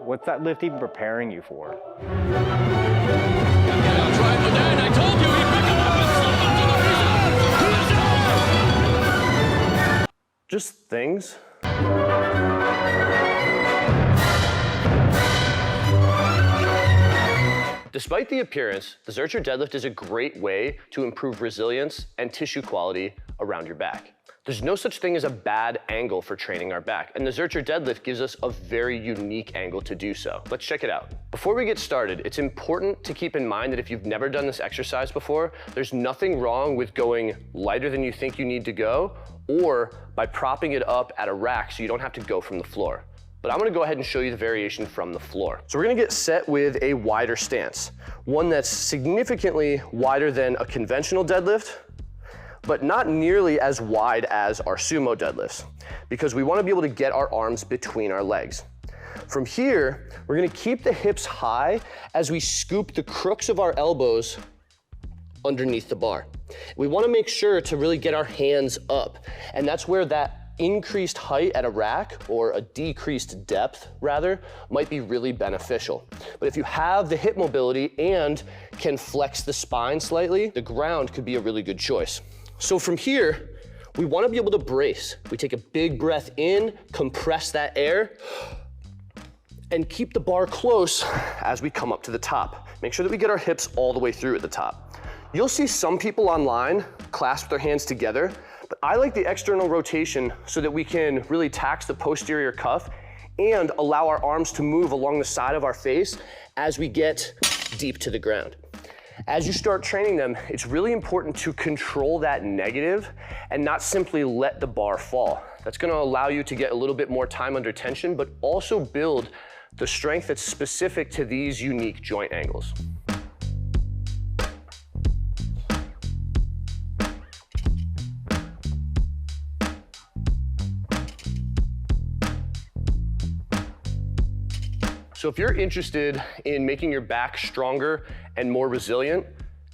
What's that lift even preparing you for? I told you he'd pick him up and slip him to the ground. Just things. Despite the appearance, the Zercher Deadlift is a great way to improve resilience and tissue quality around your back. There's no such thing as a bad angle for training our back, and the Zercher Deadlift gives us a very unique angle to do so. Let's check it out. Before we get started, it's important to keep in mind that if you've never done this exercise before, there's nothing wrong with going lighter than you think you need to go, or by propping it up at a rack so you don't have to go from the floor. But I'm gonna go ahead and show you the variation from the floor. So we're gonna get set with a wider stance, one that's significantly wider than a conventional deadlift, but not nearly as wide as our sumo deadlifts, because we wanna be able to get our arms between our legs. From here, we're gonna keep the hips high as we scoop the crooks of our elbows underneath the bar. We wanna make sure to really get our hands up, and that's where that increased height at a rack, or a decreased depth rather, might be really beneficial. But if you have the hip mobility and can flex the spine slightly, the ground could be a really good choice. So from here, we wanna be able to brace. We take a big breath in, compress that air, and keep the bar close as we come up to the top. Make sure that we get our hips all the way through at the top. You'll see some people online clasp their hands together, but I like the external rotation so that we can really tax the posterior cuff and allow our arms to move along the side of our face as we get deep to the ground. As you start training them, it's really important to control that negative and not simply let the bar fall. That's gonna allow you to get a little bit more time under tension, but also build the strength that's specific to these unique joint angles. So if you're interested in making your back stronger and more resilient,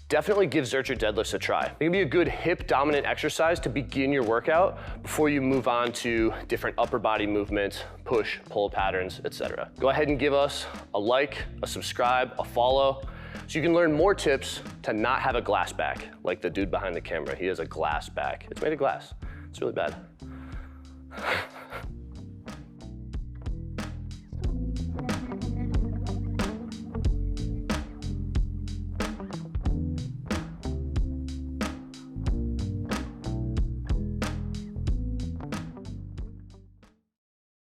definitely give Zercher Deadlifts a try. It can be a good hip dominant exercise to begin your workout before you move on to different upper body movements, push, pull patterns, etc. Go ahead and give us a like, a subscribe, a follow, so you can learn more tips to not have a glass back, like the dude behind the camera. He has a glass back. It's made of glass. It's really bad.